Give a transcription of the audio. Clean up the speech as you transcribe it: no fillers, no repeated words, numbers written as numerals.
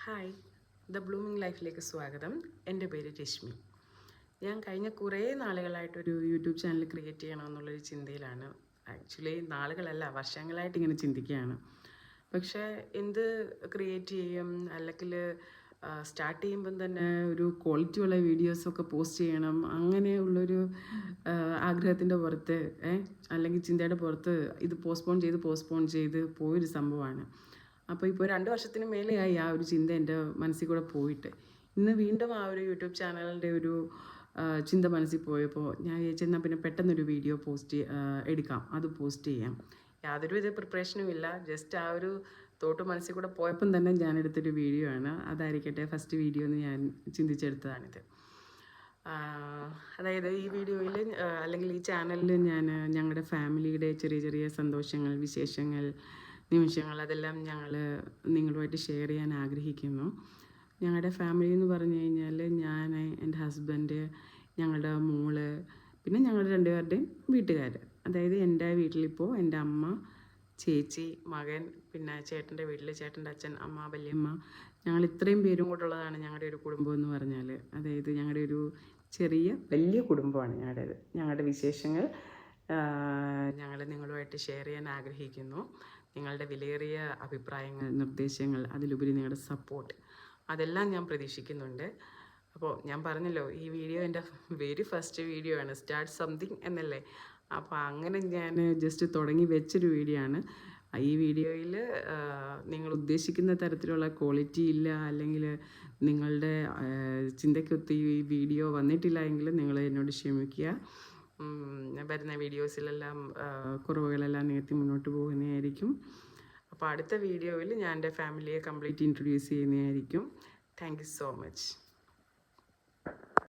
Hi, the blooming ലൈഫിലേക്ക് സ്വാഗതം. എൻ്റെ പേര് രശ്മി. ഞാൻ കഴിഞ്ഞ കുറേ നാളുകളായിട്ടൊരു യൂട്യൂബ് ചാനൽ ക്രിയേറ്റ് ചെയ്യണമെന്നുള്ളൊരു ചിന്തയിലാണ്. ആക്ച്വലി നാളുകളല്ല, വർഷങ്ങളായിട്ട് ഇങ്ങനെ ചിന്തിക്കുകയാണ്. പക്ഷേ എന്ത് ക്രിയേറ്റ് ചെയ്യും, അല്ലെങ്കിൽ സ്റ്റാർട്ട് ചെയ്യുമ്പം തന്നെ ഒരു ക്വാളിറ്റി ഉള്ള വീഡിയോസൊക്കെ പോസ്റ്റ് ചെയ്യണം, അങ്ങനെയുള്ളൊരു ആഗ്രഹത്തിൻ്റെ പുറത്ത് അല്ലെങ്കിൽ ചിന്തയുടെ പുറത്ത് ഇത് പോസ്റ്റ്പോൺ ചെയ്ത് പോയൊരു സംഭവമാണ്. അപ്പോൾ ഇപ്പോൾ 2 വർഷത്തിന് മേലെയായി ആ ഒരു ചിന്ത എൻ്റെ മനസ്സിൽ കൂടെ പോയിട്ട്. ഇന്ന് വീണ്ടും ആ ഒരു യൂട്യൂബ് ചാനലിൻ്റെ ഒരു ചിന്ത മനസ്സിൽ പോയപ്പോൾ ഞാൻ വിചാരിച്ചെന്നാൽ പിന്നെ പെട്ടെന്നൊരു വീഡിയോ എടുക്കാം, അത് പോസ്റ്റ് ചെയ്യാം. യാതൊരുവിധ പ്രിപ്പറേഷനും ഇല്ല, ജസ്റ്റ് ആ ഒരു തോട്ട് മനസ്സിൽ കൂടെ പോയപ്പം തന്നെ ഞാൻ എടുത്തൊരു വീഡിയോ ആണ്. അതായിരിക്കട്ടെ ഫസ്റ്റ് വീഡിയോ എന്ന് ഞാൻ ചിന്തിച്ചെടുത്തതാണിത്. അതായത് ഈ വീഡിയോയിൽ അല്ലെങ്കിൽ ഈ ചാനലിൽ ഞാൻ ഞങ്ങളുടെ ഫാമിലിയുടെ ചെറിയ ചെറിയ സന്തോഷങ്ങൾ, വിശേഷങ്ങൾ, നിമിഷങ്ങൾ അതെല്ലാം ഞങ്ങൾ നിങ്ങളുമായിട്ട് ഷെയർ ചെയ്യാൻ ആഗ്രഹിക്കുന്നു. ഞങ്ങളുടെ ഫാമിലി എന്ന് പറഞ്ഞു കഴിഞ്ഞാൽ ഞാൻ, എൻ്റെ ഹസ്ബൻഡ്, ഞങ്ങളുടെ മോള്, പിന്നെ ഞങ്ങളുടെ 2 പേരുടെയും വീട്ടുകാർ. അതായത് എൻ്റെ വീട്ടിലിപ്പോൾ എൻ്റെ അമ്മ, ചേച്ചി, മകൻ, പിന്നെ ചേട്ടൻ്റെ വീട്ടിൽ ചേട്ടൻ്റെ അച്ഛൻ, അമ്മ, വല്യമ്മ, ഞങ്ങൾ ഇത്രയും പേരും കൂട്ടുള്ളതാണ് ഞങ്ങളുടെ ഒരു കുടുംബം എന്ന് പറഞ്ഞാൽ. അതായത് ഞങ്ങളുടെ ഒരു വലിയ കുടുംബമാണ് ഞങ്ങളുടേത്. ഞങ്ങളുടെ വിശേഷങ്ങൾ ഞങ്ങൾ നിങ്ങളുമായിട്ട് ഷെയർ ചെയ്യാൻ ആഗ്രഹിക്കുന്നു. നിങ്ങളുടെ വിലയേറിയ അഭിപ്രായങ്ങൾ, നിർദ്ദേശങ്ങൾ, അതിലുപരി നിങ്ങളുടെ സപ്പോർട്ട്, അതെല്ലാം ഞാൻ പ്രതീക്ഷിക്കുന്നുണ്ട്. അപ്പോൾ ഞാൻ പറഞ്ഞല്ലോ, ഈ വീഡിയോ എൻ്റെ വെരി ഫസ്റ്റ് വീഡിയോ ആണ്. സ്റ്റാർട്ട് സംതിങ് എന്നല്ലേ. അപ്പോൾ അങ്ങനെ ഞാൻ ജസ്റ്റ് തുടങ്ങി വെച്ചൊരു വീഡിയോ ആണ്. ഈ വീഡിയോയിൽ നിങ്ങൾ ഉദ്ദേശിക്കുന്ന തരത്തിലുള്ള ക്വാളിറ്റി ഇല്ല, അല്ലെങ്കിൽ നിങ്ങളുടെ ചിന്തയ്ക്കൊത്ത് ഈ വീഡിയോ വന്നിട്ടില്ല എങ്കിൽ നിങ്ങൾ എന്നോട് ക്ഷമിക്കുക. വരുന്ന വീഡിയോസിലെല്ലാം കുറവുകളെല്ലാം നികത്തി മുന്നോട്ട് പോകുന്നതായിരിക്കും. അപ്പോൾ അടുത്ത വീഡിയോയിൽ ഞാൻ എൻ്റെ ഫാമിലിയെ കംപ്ലീറ്റ് ഇൻട്രൊഡ്യൂസ് ചെയ്യുന്നതായിരിക്കും. Thank you so much.